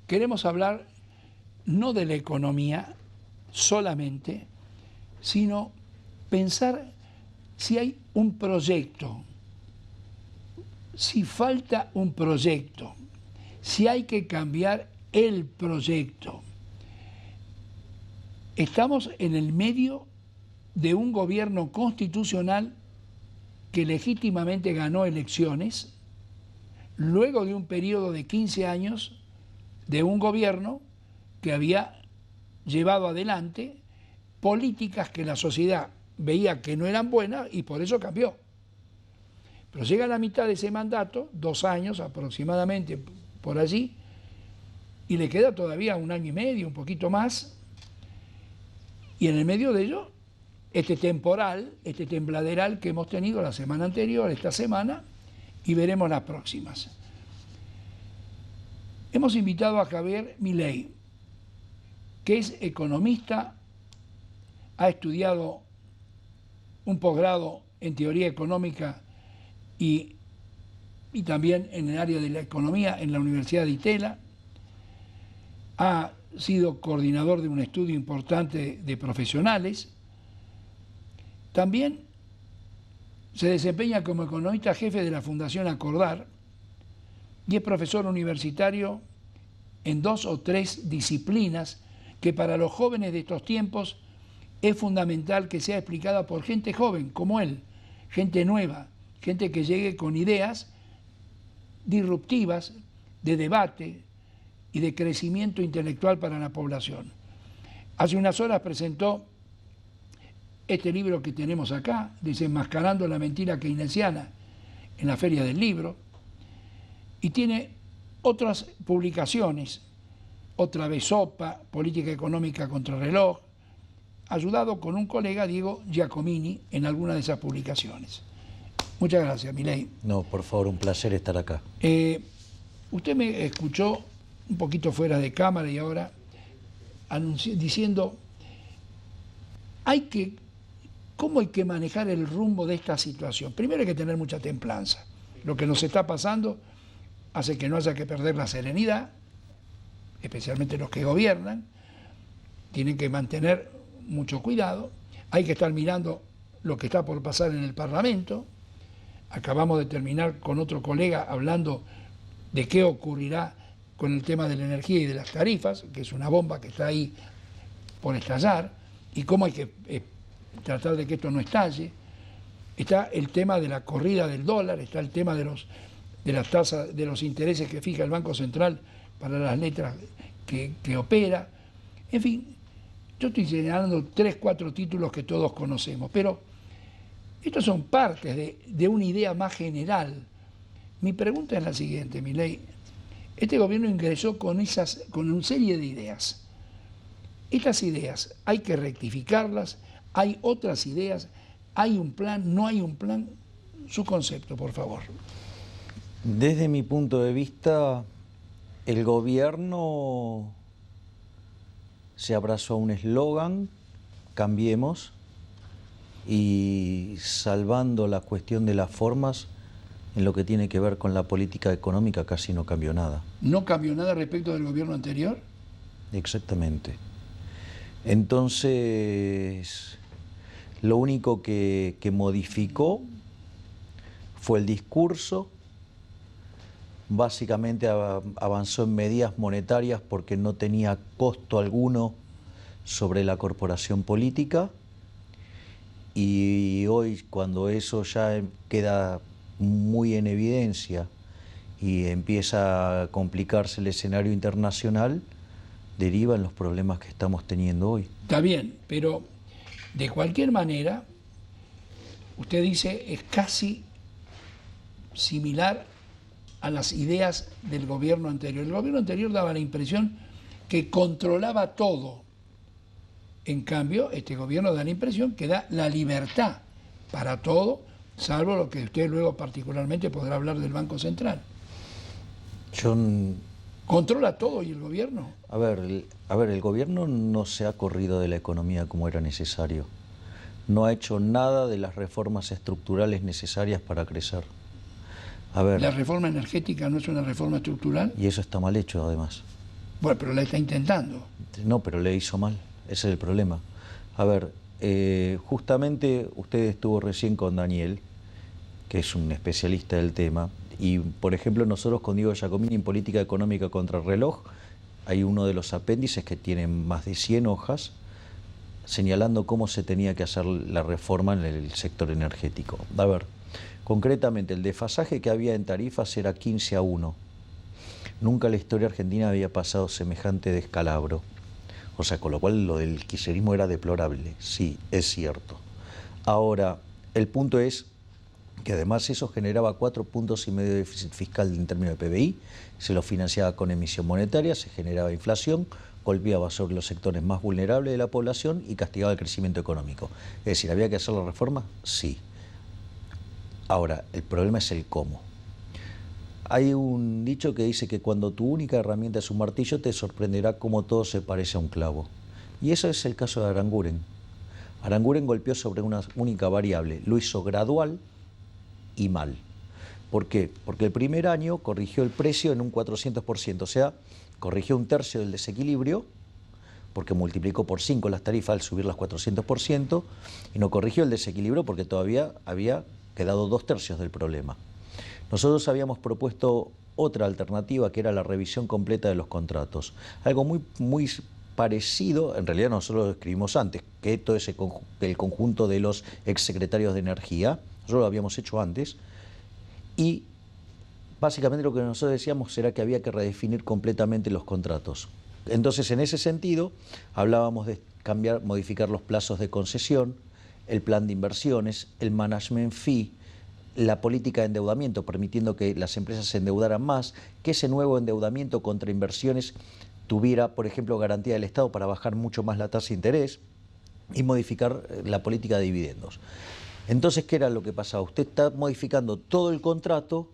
queremos hablar no de la economía solamente, sino pensar si hay un proyecto, si falta un proyecto, si hay que cambiar el proyecto. Estamos en el medio de un gobierno constitucional que legítimamente ganó elecciones, luego de un periodo de 15 años de un gobierno que había llevado adelante políticas que la sociedad veía que no eran buenas y por eso cambió. Pero llega a la mitad de ese mandato, 2 años aproximadamente por allí, y le queda todavía 1 año y medio, un poquito más, y en el medio de ello, este temporal, este tembladeral que hemos tenido la semana anterior, esta semana, y veremos las próximas. Hemos invitado a Javier Milei, que es economista, ha estudiado un posgrado en teoría económica y también en el área de la economía en la Universidad de Itela, ha sido coordinador de un estudio importante de profesionales, también se desempeña como economista jefe de la Fundación Acordar y es profesor universitario en 2 o 3 disciplinas que para los jóvenes de estos tiempos es fundamental que sea explicada por gente joven como él, gente nueva, gente que llegue con ideas disruptivas de debate y de crecimiento intelectual para la población. Hace unas horas presentó este libro que tenemos acá, Desenmascarando la mentira keynesiana, en la Feria del Libro, y tiene otras publicaciones, otra vez SOPA, Política Económica Contrarreloj, ayudado con un colega, Diego Giacomini, en alguna de esas publicaciones. Muchas gracias, Milei. No, por favor, un placer estar acá. Usted me escuchó un poquito fuera de cámara y ahora diciendo, ¿cómo hay que manejar el rumbo de esta situación? Primero hay que tener mucha templanza. Lo que nos está pasando hace que no haya que perder la serenidad, especialmente los que gobiernan, tienen que mantener mucho cuidado, hay que estar mirando lo que está por pasar en el Parlamento. Acabamos de terminar con otro colega hablando de qué ocurrirá con el tema de la energía y de las tarifas, que es una bomba que está ahí por estallar, y cómo hay que tratar de que esto no estalle. Está el tema de la corrida del dólar, está el tema de las tasas, de los intereses que fija el Banco Central para las letras que opera. En fin, yo estoy señalando 3, 4 títulos que todos conocemos, pero estos son partes de una idea más general. Mi pregunta es la siguiente, Milei. Este gobierno ingresó con una serie de ideas. Estas ideas hay que rectificarlas, hay otras ideas, hay un plan, no hay un plan. Su concepto, por favor. Desde mi punto de vista, el gobierno se abrazó a un eslogan, cambiemos, y salvando la cuestión de las formas, en lo que tiene que ver con la política económica casi no cambió nada. ¿No cambió nada respecto del gobierno anterior? Exactamente. Entonces, lo único que modificó fue el discurso. Básicamente avanzó en medidas monetarias porque no tenía costo alguno sobre la corporación política, y hoy, cuando eso ya queda muy en evidencia y empieza a complicarse el escenario internacional, deriva en los problemas que estamos teniendo hoy. Está bien, pero de cualquier manera, usted dice, es casi similar a las ideas del gobierno anterior. El gobierno anterior daba la impresión que controlaba todo. En cambio, este gobierno da la impresión que da la libertad para todo, salvo lo que usted luego particularmente podrá hablar del Banco Central. ¿Controla todo y el gobierno? A ver, el gobierno no se ha corrido de la economía como era necesario. No ha hecho nada de las reformas estructurales necesarias para crecer. A ver, ¿La reforma energética no es una reforma estructural? y eso está mal hecho, además. Bueno, pero la está intentando. No, pero le hizo mal, ese es el problema. A ver, justamente usted estuvo recién con Daniel, que es un especialista del tema, y por ejemplo nosotros con Diego Giacomini en Política Económica contra el Reloj, hay uno de los apéndices que tiene más de 100 hojas, señalando cómo se tenía que hacer la reforma en el sector energético. A ver, concretamente el desfasaje que había en tarifas era 15-1. Nunca en la historia argentina había pasado semejante descalabro. O sea, con lo cual lo del kirchnerismo era deplorable. Sí, es cierto. Ahora, el punto es que además eso generaba 4,5 puntos de déficit fiscal en términos de PBI, se lo financiaba con emisión monetaria, se generaba inflación, golpeaba sobre los sectores más vulnerables de la población y castigaba el crecimiento económico. Es decir, ¿había que hacer la reforma? Sí. Ahora, el problema es el cómo. Hay un dicho que dice que cuando tu única herramienta es un martillo, te sorprenderá cómo todo se parece a un clavo. Y eso es el caso de Aranguren. Aranguren golpeó sobre una única variable, lo hizo gradual y mal. ¿Por qué? Porque el primer año corrigió el precio en un 400%, o sea, corrigió un tercio del desequilibrio, porque multiplicó por 5 las tarifas al subir las 400%, y no corrigió el desequilibrio porque todavía había quedado 2/3 del problema. Nosotros habíamos propuesto otra alternativa, que era la revisión completa de los contratos. Algo muy parecido, en realidad nosotros lo escribimos antes, que todo el conjunto de los exsecretarios de Energía, nosotros lo habíamos hecho antes, y básicamente lo que nosotros decíamos era que había que redefinir completamente los contratos. Entonces, en ese sentido, hablábamos de modificar los plazos de concesión, el plan de inversiones, el management fee, la política de endeudamiento, permitiendo que las empresas se endeudaran más, que ese nuevo endeudamiento contra inversiones tuviera, por ejemplo, garantía del Estado para bajar mucho más la tasa de interés y modificar la política de dividendos. Entonces, ¿qué era lo que pasaba? Usted está modificando todo el contrato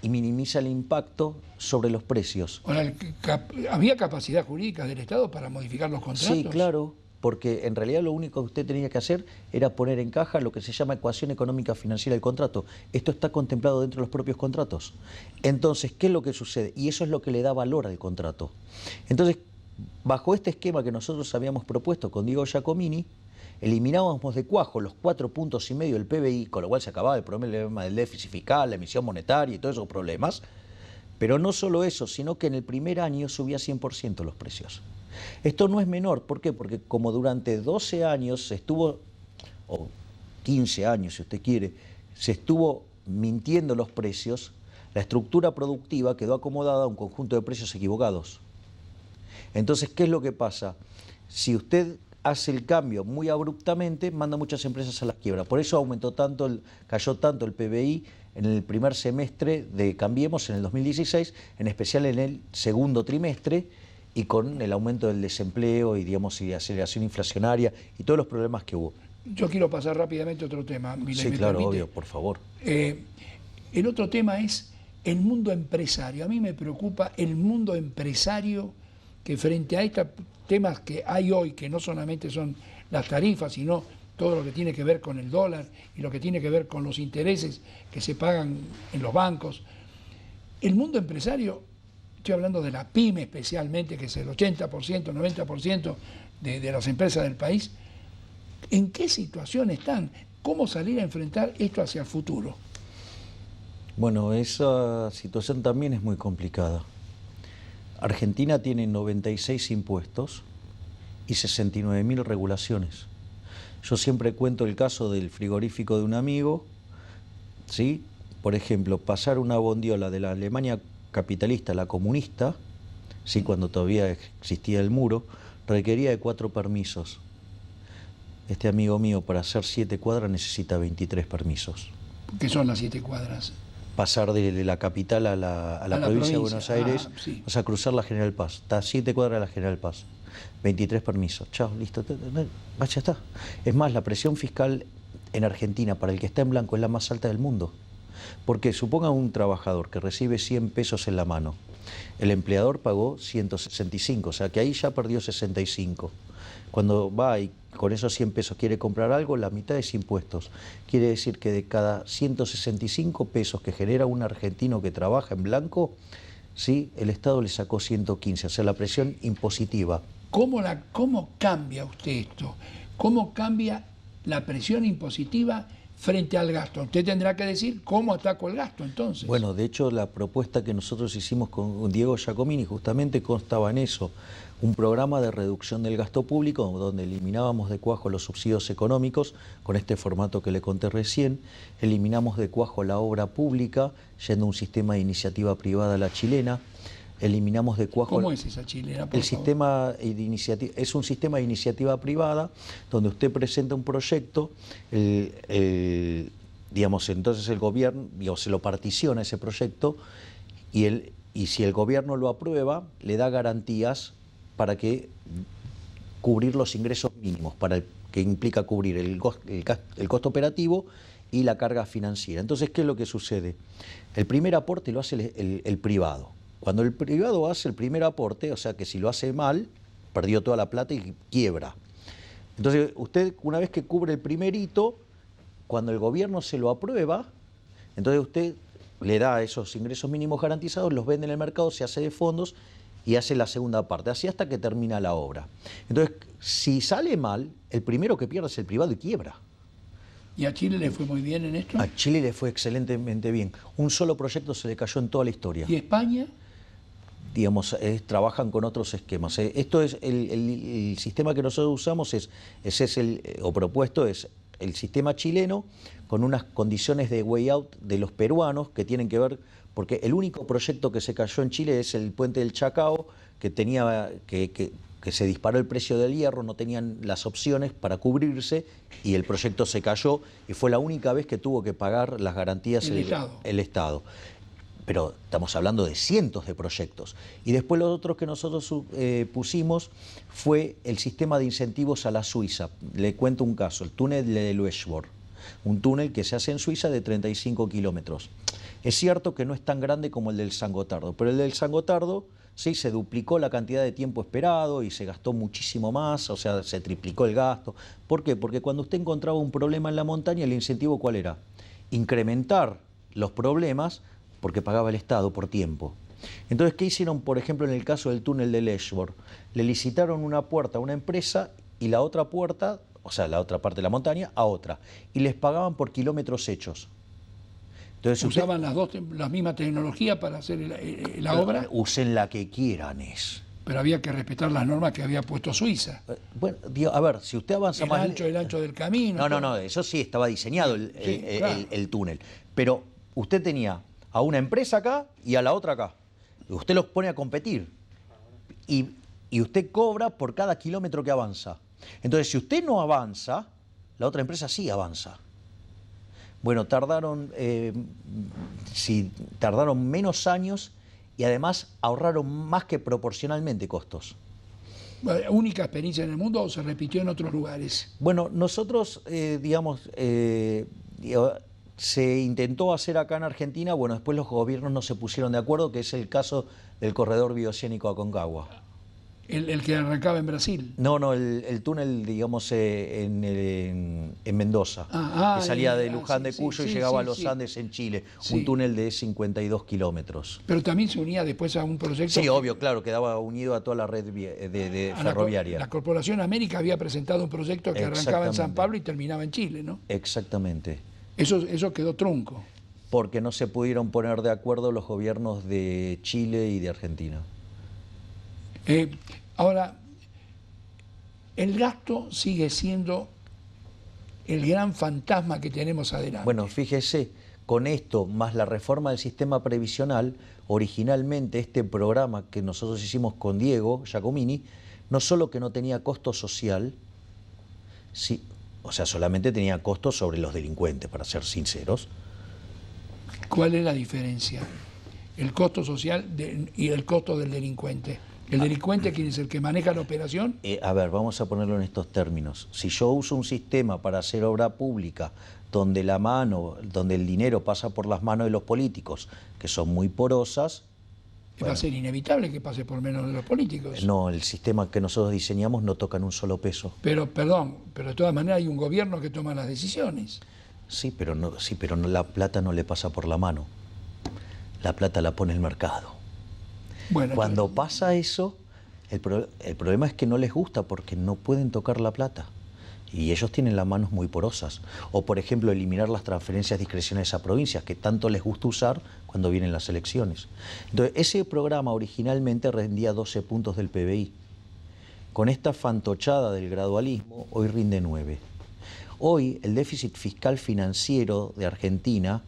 y minimiza el impacto sobre los precios. Ahora, ¿había capacidad jurídica del Estado para modificar los contratos? Sí, claro, porque en realidad lo único que usted tenía que hacer era poner en caja lo que se llama ecuación económica financiera del contrato. Esto está contemplado dentro de los propios contratos. Entonces, ¿qué es lo que sucede? Y eso es lo que le da valor al contrato. Entonces, bajo este esquema que nosotros habíamos propuesto con Diego Giacomini, eliminábamos de cuajo los 4,5 puntos del PBI, con lo cual se acababa el problema del déficit fiscal, la emisión monetaria y todos esos problemas. Pero no solo eso, sino que en el primer año subía 100% los precios. Esto no es menor, ¿por qué? Porque como durante 12 años se estuvo, o 15 años si usted quiere, se estuvo mintiendo los precios, la estructura productiva quedó acomodada a un conjunto de precios equivocados. Entonces, ¿qué es lo que pasa? Si usted hace el cambio muy abruptamente, manda muchas empresas a la quiebra. Por eso cayó tanto el PBI en el primer semestre de Cambiemos en el 2016, en especial en el segundo trimestre, y con el aumento del desempleo y, digamos, y aceleración inflacionaria y todos los problemas que hubo. Yo quiero pasar rápidamente a otro tema. Sí, claro, obvio, por favor. El otro tema es el mundo empresario. A mí me preocupa el mundo empresario que frente a estos temas que hay hoy, que no solamente son las tarifas, sino todo lo que tiene que ver con el dólar y lo que tiene que ver con los intereses que se pagan en los bancos. El mundo empresario, estoy hablando de la PYME especialmente, que es el 80%, 90% de las empresas del país, ¿en qué situación están? ¿Cómo salir a enfrentar esto hacia el futuro? Bueno, esa situación también es muy complicada. Argentina tiene 96 impuestos y 69.000 regulaciones. Yo siempre cuento el caso del frigorífico de un amigo, ¿sí? Por ejemplo, pasar una bondiola de la Alemania capitalista a la comunista, ¿sí? Cuando todavía existía el muro, requería de 4 permisos. Este amigo mío, para hacer 7 cuadras, necesita 23 permisos. ¿Qué son las 7 cuadras? Pasar de la capital a la provincia de Buenos Aires, sí. O sea, cruzar la General Paz. Está a 7 cuadras de la General Paz. 23 permisos. Chao, listo. Ya está. Es más, la presión fiscal en Argentina para el que está en blanco es la más alta del mundo. Porque suponga un trabajador que recibe 100 pesos en la mano. El empleador pagó 165, o sea que ahí ya perdió 65. Cuando va y con esos 100 pesos quiere comprar algo, la mitad es impuestos. Quiere decir que de cada 165 pesos que genera un argentino que trabaja en blanco, ¿sí? El Estado le sacó 115, o sea, la presión impositiva. ¿Cómo cambia usted esto? ¿Cómo cambia la presión impositiva frente al gasto? Usted tendrá que decir cómo ataco el gasto entonces. Bueno, de hecho la propuesta que nosotros hicimos con Diego Giacomini justamente constaba en eso, un programa de reducción del gasto público donde eliminábamos de cuajo los subsidios económicos, con este formato que le conté recién, eliminamos de cuajo la obra pública, yendo a un sistema de iniciativa privada a la chilena, eliminamos de cuajo... ¿Cómo es esa chilena, por El favor? sistema de iniciativa, es un sistema de iniciativa privada donde usted presenta un proyecto, digamos, entonces el gobierno se lo particiona ese proyecto y si el gobierno lo aprueba, le da garantías para que cubrir los ingresos mínimos, que implica cubrir el costo operativo y la carga financiera. Entonces, ¿qué es lo que sucede? El primer aporte lo hace el privado. Cuando el privado hace el primer aporte, o sea que si lo hace mal, perdió toda la plata y quiebra. Entonces, usted una vez que cubre el primer hito, cuando el gobierno se lo aprueba, entonces usted le da esos ingresos mínimos garantizados, los vende en el mercado, se hace de fondos y hace la segunda parte, así hasta que termina la obra. Entonces, si sale mal, el primero que pierde es el privado y quiebra. ¿Y a Chile le fue muy bien en esto? A Chile le fue excelentemente bien. Un solo proyecto se le cayó en toda la historia. ¿Y España? Digamos, trabajan con otros esquemas. Esto es el sistema que nosotros usamos, propuesto es el sistema chileno con unas condiciones de way out de los peruanos que tienen que ver, porque el único proyecto que se cayó en Chile es el puente del Chacao, que se disparó el precio del hierro, no tenían las opciones para cubrirse y el proyecto se cayó y fue la única vez que tuvo que pagar las garantías el Estado. Pero estamos hablando de cientos de proyectos. Y después los otros que nosotros pusimos fue el sistema de incentivos a la Suiza. Le cuento un caso, el túnel de Luechborg, un túnel que se hace en Suiza de 35 kilómetros. Es cierto que no es tan grande como el del San Gotardo, pero el del San Gotardo sí se duplicó la cantidad de tiempo esperado y se gastó muchísimo más, o sea, se triplicó el gasto. ¿Por qué? Porque cuando usted encontraba un problema en la montaña, el incentivo ¿cuál era? Incrementar los problemas porque pagaba el Estado por tiempo. Entonces, ¿qué hicieron, por ejemplo, en el caso del túnel de Luechborg? Le licitaron una puerta a una empresa y la otra puerta, o sea, la otra parte de la montaña, a otra. Y les pagaban por kilómetros hechos. Entonces, ¿Usaban la misma tecnología para hacer la obra? Usen la que quieran, Pero había que respetar las normas que había puesto Suiza. Bueno, a ver, si usted avanza más... El ancho del camino. No, eso sí, estaba diseñado el túnel. Pero usted tenía a una empresa acá y a la otra acá. Usted los pone a competir. Y usted cobra por cada kilómetro que avanza. Entonces, si usted no avanza, la otra empresa sí avanza. Bueno, tardaron menos años y además ahorraron más que proporcionalmente costos. ¿Única experiencia en el mundo o se repitió en otros lugares? Bueno, nosotros, se intentó hacer acá en Argentina, bueno, después los gobiernos no se pusieron de acuerdo, que es el caso del corredor bioceánico Aconcagua. ¿El que arrancaba en Brasil? No, el túnel, digamos, en Mendoza, que salía de Luján de Cuyo y llegaba a los Andes en Chile, un túnel de 52 kilómetros. Pero también se unía después a un proyecto... Sí, obvio, claro, quedaba unido a toda la red ferroviaria. La Corporación América había presentado un proyecto que arrancaba en San Pablo y terminaba en Chile, ¿no? Exactamente. Eso quedó trunco. Porque no se pudieron poner de acuerdo los gobiernos de Chile y de Argentina. Ahora, el gasto sigue siendo el gran fantasma que tenemos adelante. Bueno, fíjese, con esto, más la reforma del sistema previsional, originalmente este programa que nosotros hicimos con Diego Giacomini, no solo que no tenía costo social, o sea, solamente tenía costo sobre los delincuentes, para ser sinceros. ¿Cuál es la diferencia? El costo social y el costo del delincuente. ¿El delincuente quién es el que maneja la operación? A ver, vamos a ponerlo en estos términos. Si yo uso un sistema para hacer obra pública donde el dinero pasa por las manos de los políticos, que son muy porosas... Va a ser inevitable que pase por menos de los políticos. No, el sistema que nosotros diseñamos no toca en un solo peso. Pero de todas maneras hay un gobierno que toma las decisiones. Sí, pero la plata no le pasa por la mano. La plata la pone el mercado. Bueno, Cuando entonces, pasa eso, el problema es que no les gusta porque no pueden tocar la plata. Y ellos tienen las manos muy porosas. O, por ejemplo, eliminar las transferencias discrecionales a provincias, que tanto les gusta usar cuando vienen las elecciones. Entonces, ese programa originalmente rendía 12 puntos del PBI. Con esta fantochada del gradualismo, hoy rinde 9. Hoy, el déficit fiscal financiero de Argentina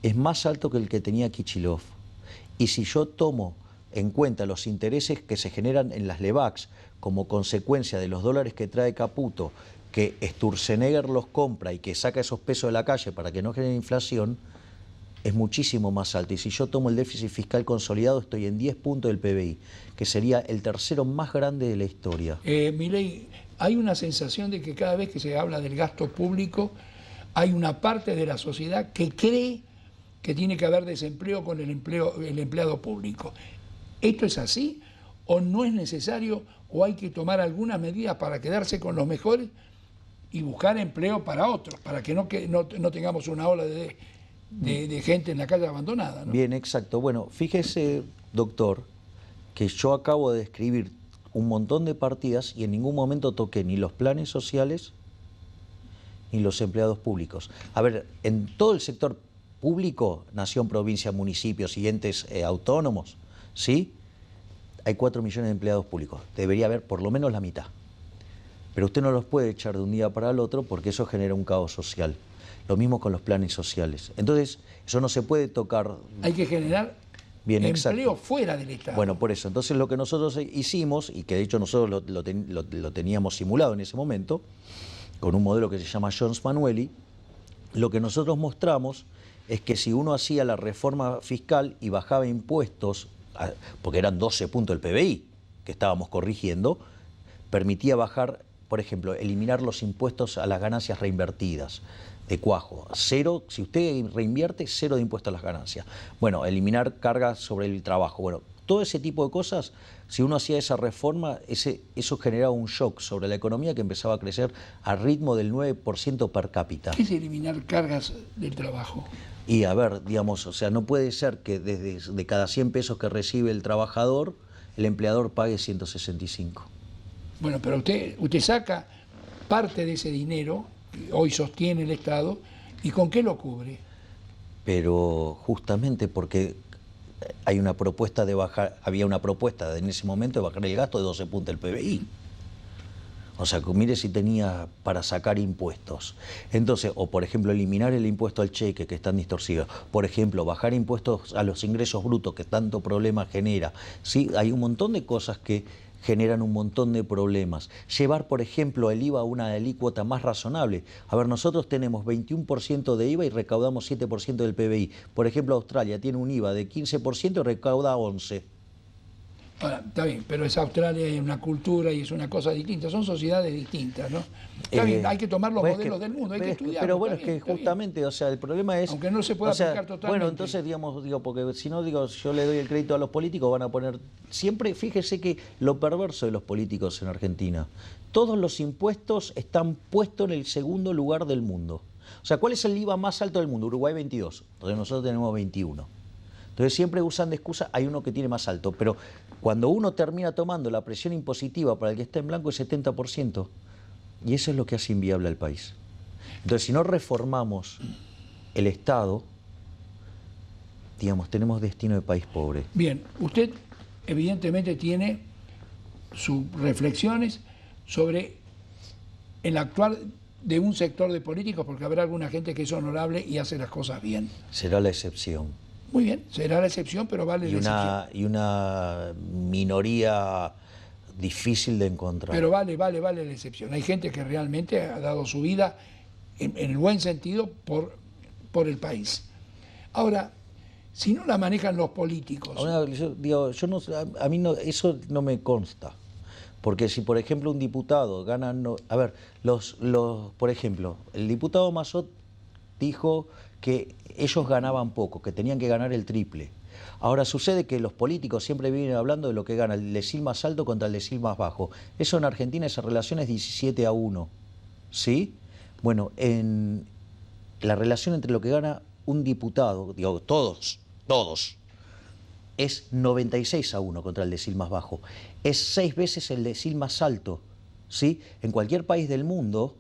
es más alto que el que tenía Kicillof. Y si yo tomo en cuenta los intereses que se generan en las LEVACs como consecuencia de los dólares que trae Caputo, que Sturzenegger los compra y que saca esos pesos de la calle para que no genere inflación, es muchísimo más alto. Y si yo tomo el déficit fiscal consolidado, estoy en 10 puntos del PBI, que sería el tercero más grande de la historia. Milei, hay una sensación de que cada vez que se habla del gasto público, hay una parte de la sociedad que cree que tiene que haber desempleo con el empleado público. ¿Esto es así o no es necesario o hay que tomar algunas medidas para quedarse con los mejores y buscar empleo para otros, para que no tengamos una ola de gente en la calle abandonada, ¿no? Bien, exacto. Bueno, fíjese, doctor, que yo acabo de describir un montón de partidas y en ningún momento toqué ni los planes sociales ni los empleados públicos. A ver, en todo el sector público, nación, provincia, municipios y entes autónomos, ¿sí? Hay 4 millones de empleados públicos. Debería haber por lo menos la mitad. Pero usted no los puede echar de un día para el otro porque eso genera un caos social. Lo mismo con los planes sociales. Entonces, eso no se puede tocar. Hay que generar Bien, empleo exacto. fuera del Estado. Bueno, por eso. Entonces, lo que nosotros hicimos, y que de hecho nosotros lo teníamos simulado en ese momento, con un modelo que se llama Jones Manueli, lo que nosotros mostramos es que si uno hacía la reforma fiscal y bajaba impuestos, porque eran 12 puntos del PBI que estábamos corrigiendo, permitía bajar, por ejemplo, eliminar los impuestos a las ganancias reinvertidas de cuajo. 0, si usted reinvierte, 0 de impuesto a las ganancias. Bueno, eliminar cargas sobre el trabajo. Bueno, todo ese tipo de cosas, si uno hacía esa reforma, eso generaba un shock sobre la economía que empezaba a crecer a ritmo del 9% per cápita. ¿Qué es eliminar cargas del trabajo? Y a ver, digamos, o sea, no puede ser que de cada 100 pesos que recibe el trabajador, el empleador pague 165. Bueno, pero usted saca parte de ese dinero que hoy sostiene el Estado, ¿y con qué lo cubre? Pero justamente porque hay una propuesta de bajar, había una propuesta en ese momento de bajar el gasto de 12 puntos del PBI. O sea, mire si tenía para sacar impuestos. Entonces, o por ejemplo, eliminar el impuesto al cheque, que están distorsidos. Por ejemplo, bajar impuestos a los ingresos brutos, que tanto problema genera. Sí, hay un montón de cosas que generan un montón de problemas. Llevar, por ejemplo, el IVA a una alícuota más razonable. A ver, nosotros tenemos 21% de IVA y recaudamos 7% del PBI. Por ejemplo, Australia tiene un IVA de 15% y recauda 11%. Ahora, está bien, pero es Australia y es una cultura y es una cosa distinta, son sociedades distintas, ¿no? Está bien, hay que tomar los modelos del mundo, hay que estudiarlos. Pero bueno, está bien, es que justamente, o sea, el problema es... Aunque no se pueda aplicar totalmente. Bueno, entonces, digamos, porque si no, yo le doy el crédito a los políticos, van a poner... Siempre, fíjese que lo perverso de los políticos en Argentina, todos los impuestos están puestos en el segundo lugar del mundo. O sea, ¿cuál es el IVA más alto del mundo? Uruguay 22, entonces nosotros tenemos 21. Entonces siempre usan de excusa, hay uno que tiene más alto, pero cuando uno termina tomando la presión impositiva para el que está en blanco es 70%, y eso es lo que hace inviable al país. Entonces, si no reformamos el Estado, digamos, tenemos destino de país pobre. Bien, usted evidentemente tiene sus reflexiones sobre el actuar de un sector de políticos, porque habrá alguna gente que es honorable y hace las cosas bien. Será la excepción. Muy bien, será la excepción, pero vale la excepción. Y una minoría difícil de encontrar. Pero vale la excepción. Hay gente que realmente ha dado su vida, en el buen sentido, por el país. Ahora, si no la manejan los políticos... Ahora, a mí no, eso no me consta. Porque si, por ejemplo, un diputado gana... a ver, por ejemplo, el diputado Massot dijo que ellos ganaban poco, que tenían que ganar el triple. Ahora sucede que los políticos siempre vienen hablando de lo que gana el decil más alto contra el decil más bajo. Eso en Argentina, esa relación es 17-1. ¿Sí? Bueno, en la relación entre lo que gana un diputado, digo, todos, es 96-1 contra el decil más bajo. Es 6 veces el decil más alto, ¿sí? En cualquier país del mundo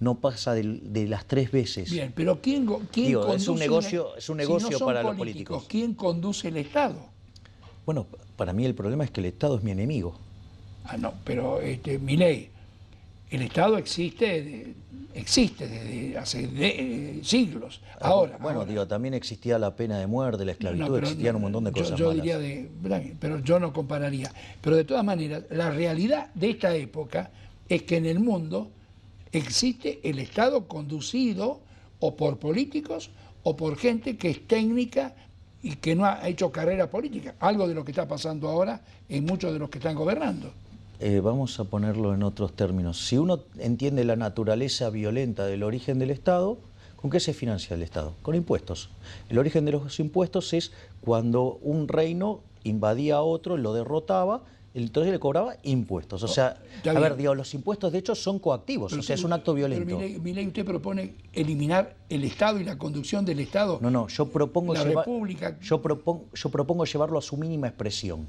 no pasa de las 3 veces. Bien, pero ¿quién Digo, es un conduce negocio si no son para los políticos. ¿Quién conduce el Estado? Bueno, para mí el problema es que el Estado es mi enemigo. Ah, no, pero Milei, el Estado existe desde hace siglos. Ahora, Digo, también existía la pena de muerte, la esclavitud, no, pero existían un montón de cosas yo malas. diría pero yo no compararía. Pero de todas maneras, la realidad de esta época es que en el mundo existe el Estado conducido o por políticos o por gente que es técnica y que no ha hecho carrera política. Algo de lo que está pasando ahora en muchos de los que están gobernando. Vamos a ponerlo en otros términos. Si uno entiende la naturaleza violenta del origen del Estado, ¿con qué se financia el Estado? Con impuestos. El origen de los impuestos es cuando un reino invadía a otro, lo derrotaba, entonces le cobraba impuestos. O sea, los impuestos de hecho son coactivos, Pero es un acto violento. Pero Milei, usted propone eliminar el Estado y la conducción del Estado. No, yo propongo República. Yo propongo llevarlo a su mínima expresión.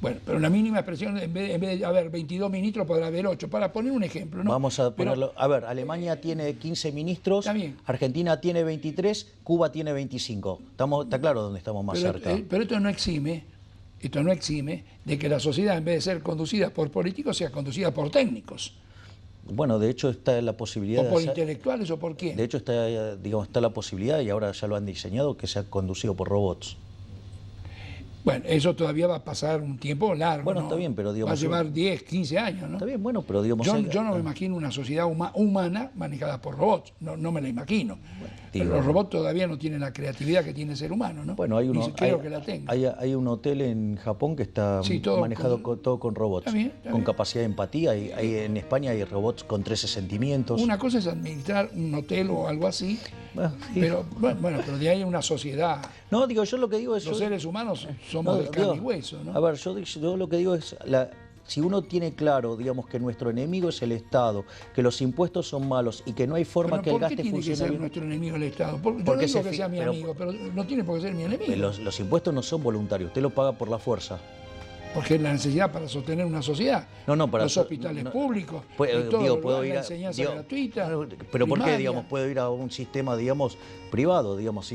Bueno, pero la mínima expresión, en vez de haber 22 ministros, podrá haber 8. Para poner un ejemplo, ¿no? Vamos a ponerlo. Alemania tiene 15 ministros, Argentina tiene 23, Cuba tiene 25. Está claro dónde estamos más cerca. Pero esto no exime de que la sociedad, en vez de ser conducida por políticos, sea conducida por técnicos. Bueno, de hecho está la posibilidad... ¿O por intelectuales o por quién? De hecho está la posibilidad, y ahora ya lo han diseñado, que sea conducido por robots. Bueno, eso todavía va a pasar un tiempo largo. Bueno, ¿no? está bien, pero digamos... Va a llevar 10, 15 años, ¿no? Está bien, bueno, pero digamos... Yo no me imagino una sociedad humana manejada por robots, no me la imagino. Pero los robots todavía no tienen la creatividad que tiene el ser humano, ¿no? Bueno, creo que la tenga. Hay un hotel en Japón que está manejado todo con robots, está bien. Con capacidad de empatía. En España hay robots con 13 sentimientos. Una cosa es administrar un hotel o algo así, sí. pero de ahí una sociedad. No, digo, yo lo que digo es... Los seres humanos somos de carne y hueso, ¿no? A ver, yo lo que digo es... Si uno tiene claro, digamos, que nuestro enemigo es el Estado, que los impuestos son malos y que no hay forma que el gasto funcione bien... ¿Por qué tiene que ser nuestro enemigo el Estado? Yo no digo que sea mi amigo, pero no tiene por qué ser mi enemigo. Los impuestos no son voluntarios, usted lo paga por la fuerza. Porque es la necesidad para sostener una sociedad. Para los hospitales públicos, la enseñanza gratuita. Pero ¿por qué, digamos, puedo ir a un sistema, digamos, privado? Digamos,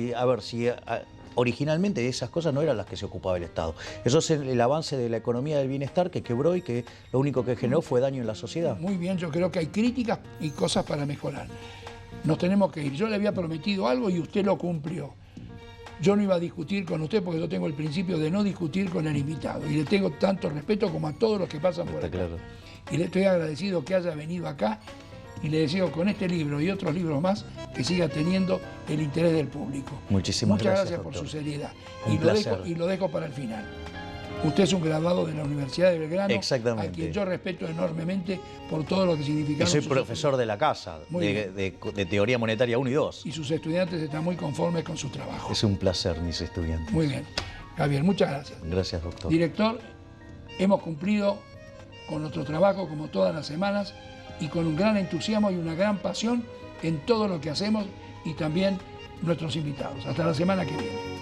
originalmente esas cosas no eran las que se ocupaba el Estado. Eso es el avance de la economía del bienestar que quebró y que lo único que generó fue daño en la sociedad. Muy bien, yo creo que hay críticas y cosas para mejorar. Nos tenemos que ir. Yo le había prometido algo y usted lo cumplió. Yo no iba a discutir con usted porque yo tengo el principio de no discutir con el invitado. Y le tengo tanto respeto como a todos los que pasan por acá. Claro. Y le estoy agradecido que haya venido acá. Y le deseo con este libro y otros libros más que siga teniendo el interés del público. Muchas gracias por su seriedad. Y lo dejo para el final. Usted es un graduado de la Universidad de Belgrano, a quien yo respeto enormemente por todo lo que significa. Y soy profesor de la casa, de Teoría Monetaria 1 y 2. Y sus estudiantes están muy conformes con su trabajo. Es un placer, mis estudiantes. Muy bien. Javier, muchas gracias. Gracias, doctor. Director, hemos cumplido con nuestro trabajo como todas las semanas y con un gran entusiasmo y una gran pasión en todo lo que hacemos y también nuestros invitados. Hasta la semana que viene.